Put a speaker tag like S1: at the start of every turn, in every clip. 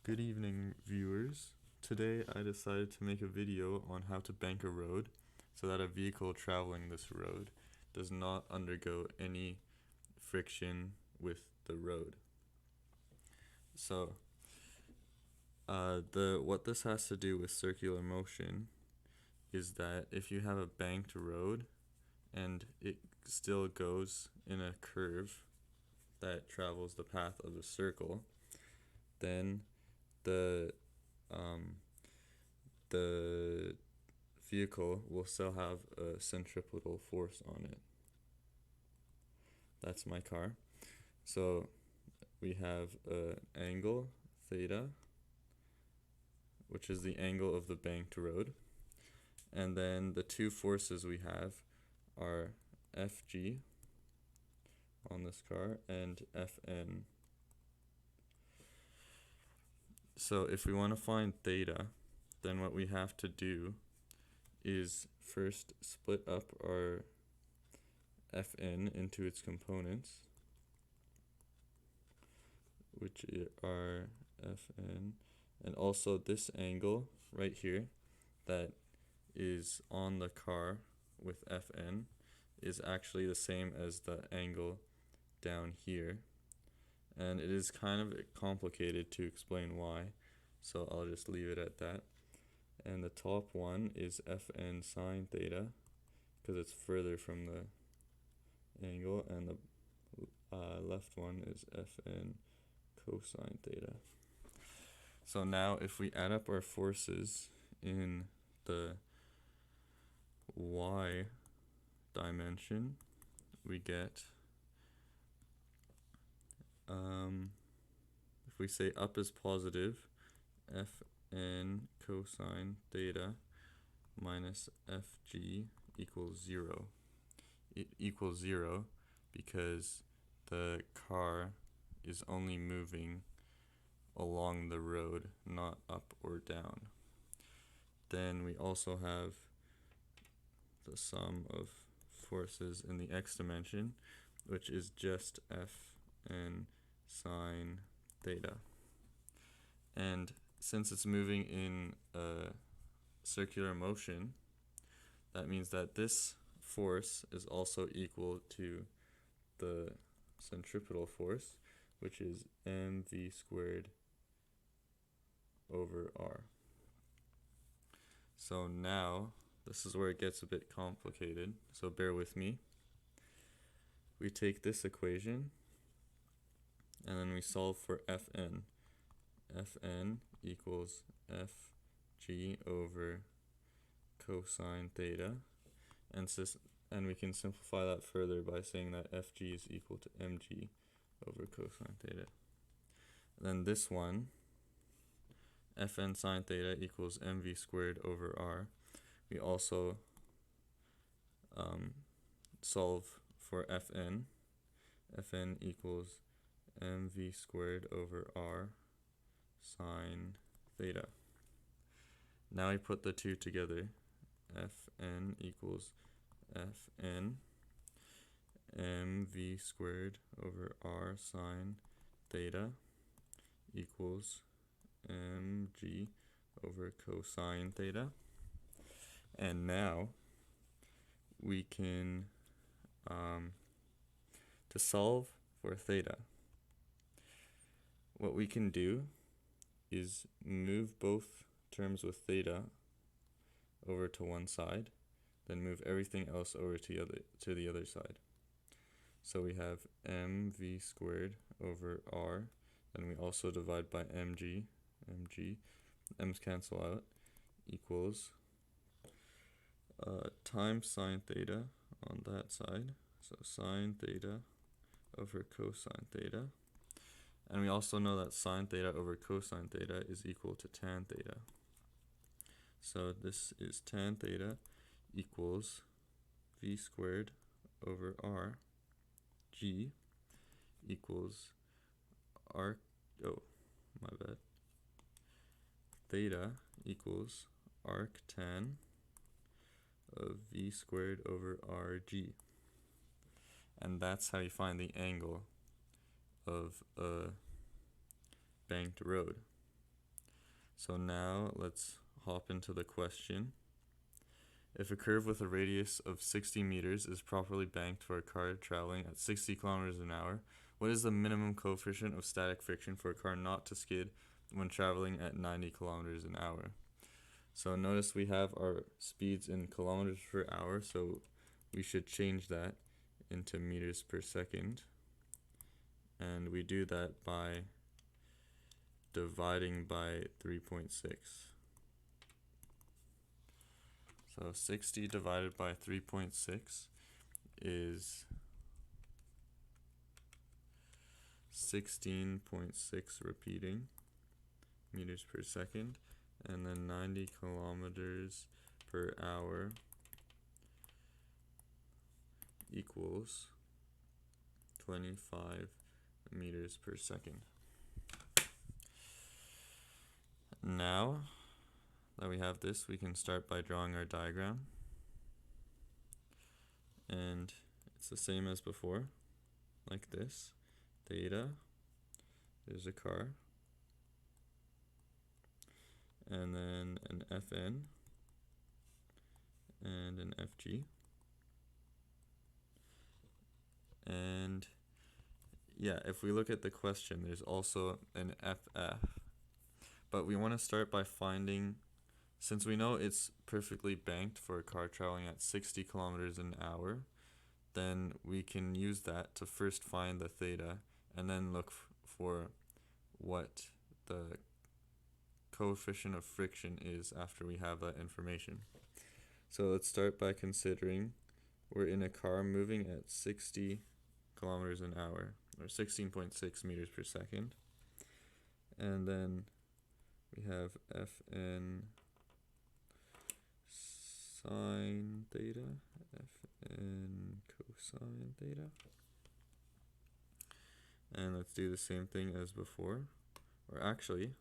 S1: Good evening, viewers. Today I decided to make a video on how to bank a road so that a vehicle traveling this road does not undergo any friction with the road. So, what this has to do with circular motion is that if you have a banked road and it still goes in a curve that travels the path of a circle, then the um, the vehicle will still have a centripetal force on it. That's my car. So we have an angle theta, which is the angle of the banked road. And then the two forces we have are Fg on this car and Fn. So if we want to find theta, then what we have to do is first split up our Fn into its components, which are Fn, and also this angle right here that is on the car with Fn is actually the same as the angle down here, and it is kind of complicated to explain why, so I'll just leave it at that. And the top one is Fn sine theta because it's further from the angle, and the left one is Fn cosine theta. So now if we add up our forces in the y dimension, we get, if we say up is positive, Fn cosine theta minus Fg equals 0. It equals 0 because the car is only moving along the road, not up or down. Then we also have the sum of forces in the x dimension, which is just Fn sine theta. And since it's moving in a circular motion, that means that this force is also equal to the centripetal force, which is mv squared over r. So now, this is where it gets a bit complicated, so bear with me. We take this equation, and then we solve for Fn. Fn equals Fg over cosine theta, and we can simplify that further by saying that Fg is equal to mg over cosine theta. Then this one, Fn sine theta equals mv squared over r. We also solve for Fn. Fn equals mv squared over r sine theta. Now we put the two together. Fn equals Fn mv squared over r sine theta equals mg over cosine theta. And now we can, to solve for theta, what we can do is move both terms with theta over to one side, then move everything else over to the other side. So we have mv squared over r, and we also divide by mg, m's cancel out, equals times sine theta on that side, so sine theta over cosine theta. And we also know that sine theta over cosine theta is equal to tan theta. So this is tan theta equals v squared over r g equals arc, theta equals arc tan of v squared over rg. And that's how you find the angle of a banked road. So now let's hop into the question. If a curve with a radius of 60 meters is properly banked for a car traveling at 60 kilometers an hour, what is the minimum coefficient of static friction for a car not to skid when traveling at 90 kilometers an hour? So notice we have our speeds in kilometers per hour, so we should change that into meters per second. And we do that by dividing by 3.6. So 60 divided by 3.6 is 16.6 repeating meters per second, and then 90 kilometers per hour equals 25 meters per second. Now that we have this, we can start by drawing our diagram, and it's the same as before, like this. Theta, there's a car, and then an Fn and an Fg, and yeah, if we look at the question, there's also an FF, but we want to start by finding, since we know it's perfectly banked for a car traveling at 60 kilometers an hour, then we can use that to first find the theta and then look for what the coefficient of friction is after we have that information. So let's start by considering we're in a car moving at 60 kilometers an hour, or 16.6 meters per second, and then we have Fn sine theta, Fn cosine theta, and let's do the same thing as before, or actually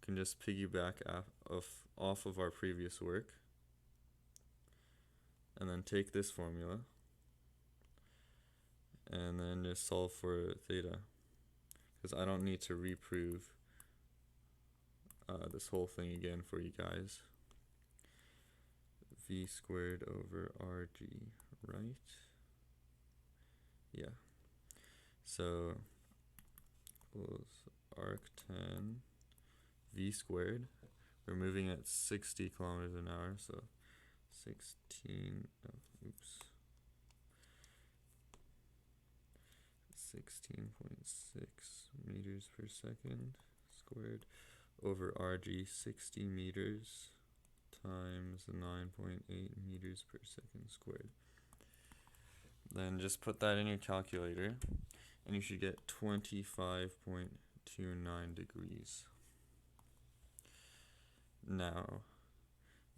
S1: can just piggyback off of our previous work and then take this formula and then just solve for theta, because I don't need to reprove this whole thing again for you guys. V squared over RG, right? Yeah. So equals arctan V squared. We're moving at 60 kilometers an hour, so 16 16.6 meters per second squared over RG, 60 meters times 9.8 meters per second squared. Then just put that in your calculator and you should get 25.29 degrees. Now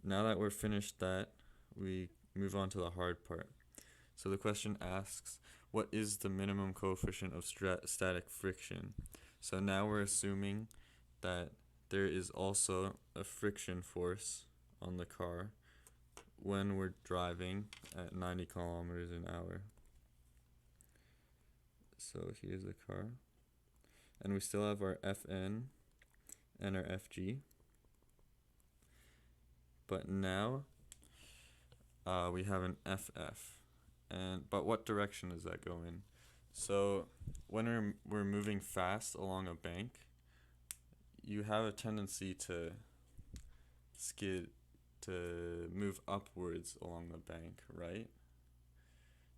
S1: that we're finished that, we move on to the hard part. So the question asks, what is the minimum coefficient of static friction? So now we're assuming that there is also a friction force on the car when we're driving at 90 kilometers an hour. So here's the car, and we still have our Fn and our Fg, but now we have an FF. But what direction does that go in? So when we're moving fast along a bank, you have a tendency to skid, to move upwards along the bank, right?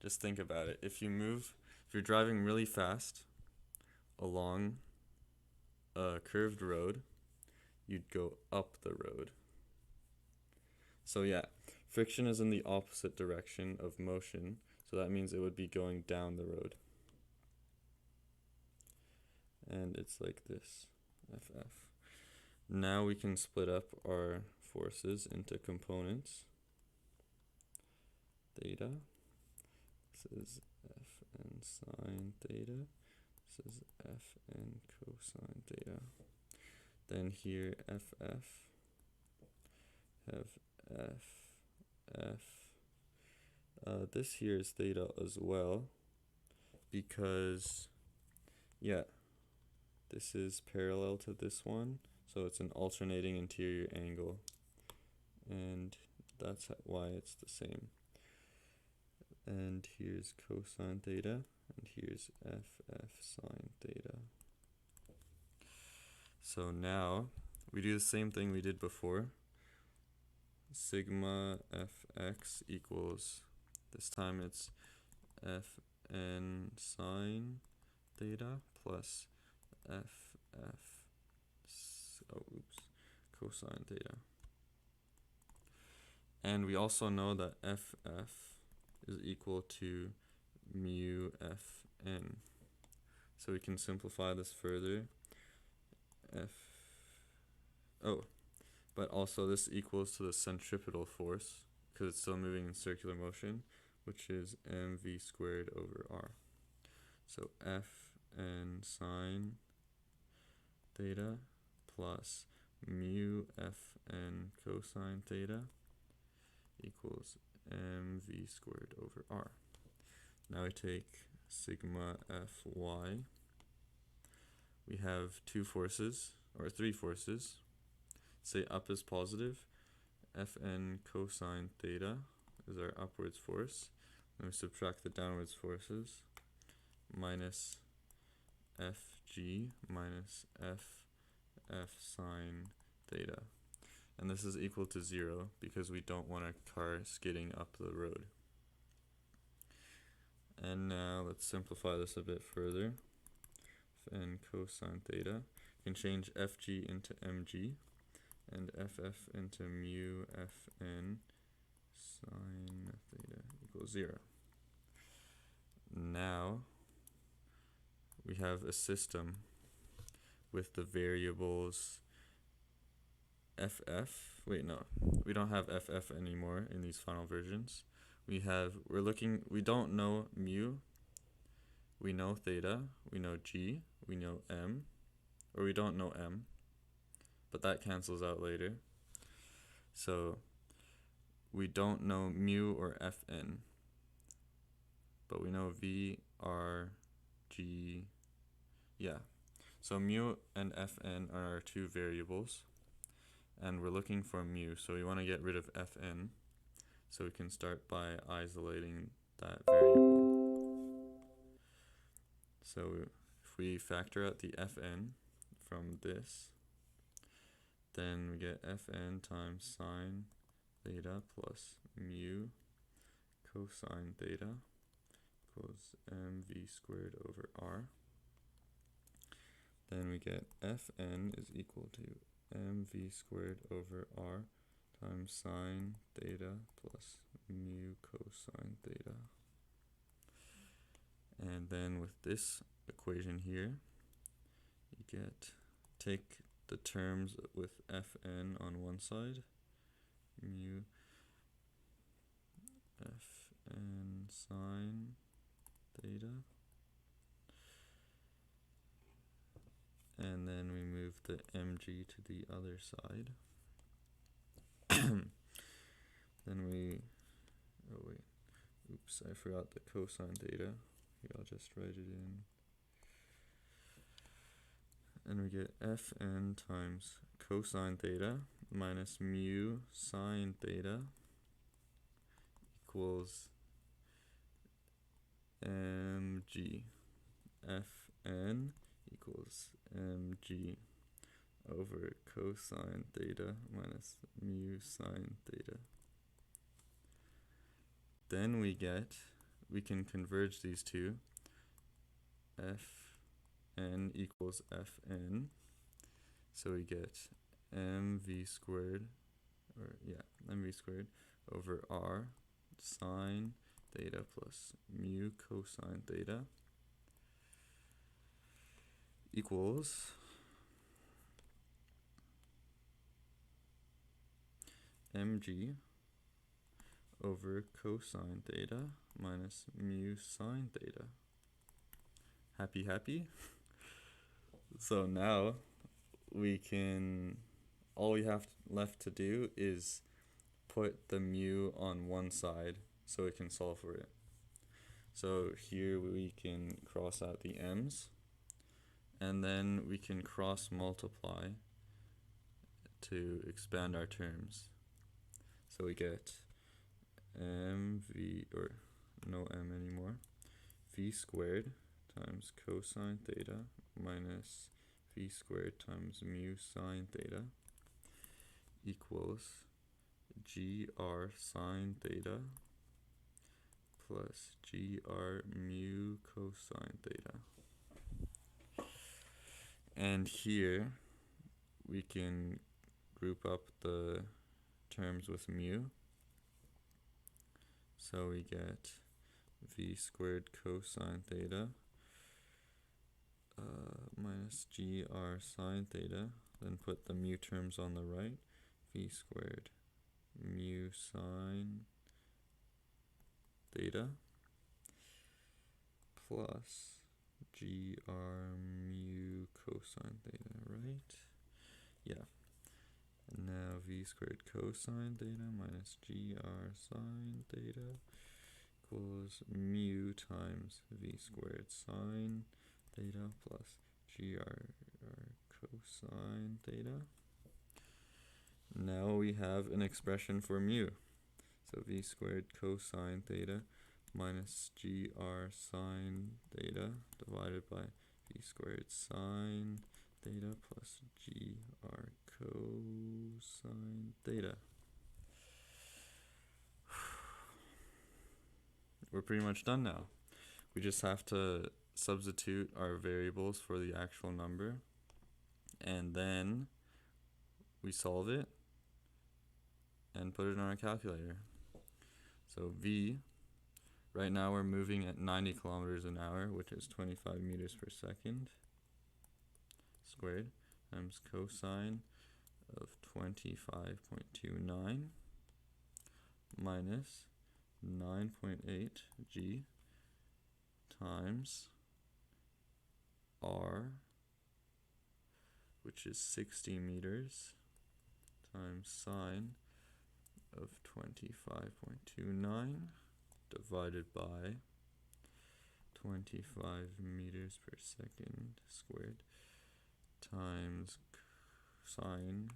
S1: Just think about it. If you're driving really fast along a curved road, you'd go up the road. So yeah, friction is in the opposite direction of motion, so that means it would be going down the road. And it's like this, FF. Now we can split up our forces into components. Theta, this is Fn sine theta, this is Fn cosine theta. Then here FF, have FF. This here is theta as well, because yeah, this is parallel to this one, So it's an alternating interior angle, and that's why it's the same. And here's cosine theta, and here's FF sine theta. So now we do the same thing we did before. Sigma fx equals, this time it's fn sine theta plus cosine theta. And we also know that ff is equal to mu fn. So we can simplify this further. But also this equals to the centripetal force, because it's still moving in circular motion, which is mv squared over r. So fn sine theta plus mu fn cosine theta equals mv squared over r. Now we take sigma fy. We have two forces, or three forces. Say up is positive, fn cosine theta is our upwards force. Then we subtract the downwards forces, minus fg minus ff sine theta. And this is equal to 0 because we don't want a car skidding up the road. And now let's simplify this a bit further. Fn cosine theta, you can change fg into mg, and ff into mu fn sine theta equals 0. Now we have a system with the variables we don't have ff anymore in these final versions. We don't know mu, we know theta, we know g, we know m, or we don't know m, but that cancels out later. So we don't know mu or fn, but we know v, r, g, so mu and fn are our two variables, and we're looking for mu, so we want to get rid of fn, so we can start by isolating that variable. So if we factor out the fn from this, then we get fn times sine theta plus mu cosine theta equals mv squared over r. Then we get fn is equal to mv squared over r times sine theta plus mu cosine theta. And then with this equation here, you take the terms with fn on one side, mu fn sine theta, and then we move the mg to the other side. Then I forgot the cosine theta. Here, I'll just write it in. And we get fn times cosine theta minus mu sine theta equals mg. Fn equals mg over cosine theta minus mu sine theta. Then we can converge these two. Fn equals fn, so we get mv squared over r sine theta plus mu cosine theta equals mg over cosine theta minus mu sine theta. Happy? So now all we have left to do is put the mu on one side so we can solve for it. So here we can cross out the m's, and then we can cross multiply to expand our terms. So we get mv, or no m anymore, v squared times cosine theta minus v squared times mu sine theta equals gr sine theta plus gr mu cosine theta. And here we can group up the terms with mu. So we get v squared cosine theta minus gr sine theta. Then put the mu terms on the right. V squared mu sine theta plus gr mu cosine theta, right? Yeah. And now v squared cosine theta minus gr sine theta equals mu times v squared sine theta plus gr cosine theta. Now we have an expression for mu. So v squared cosine theta minus gr sine theta divided by v squared sine theta plus gr cosine theta. We're pretty much done now. We just have to substitute our variables for the actual number, and then we solve it and put it in our calculator. So v, right now we're moving at 90 kilometers an hour, which is 25 meters per second squared, times cosine of 25.29 minus 9.8 g times r, which is 60 meters, times sine of 25.29 divided by 25 meters per second squared times sine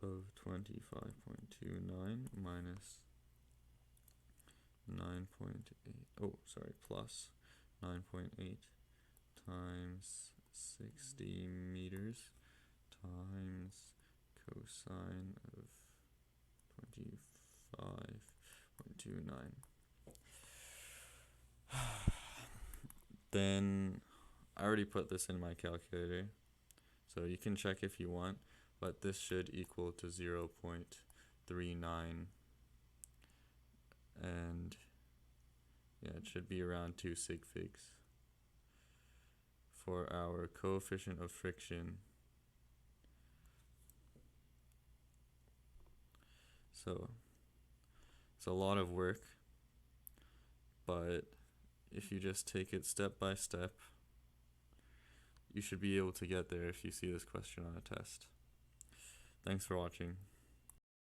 S1: of 25.29 minus 9.8, plus 9.8 times 60 meters times cosine of 25.29. Then I already put this in my calculator, so you can check if you want, but this should equal to 0.39, and yeah, it should be around 2 sig figs for our coefficient of friction. So it's a lot of work, but if you just take it step by step, you should be able to get there if you see this question on a test. Thanks for watching.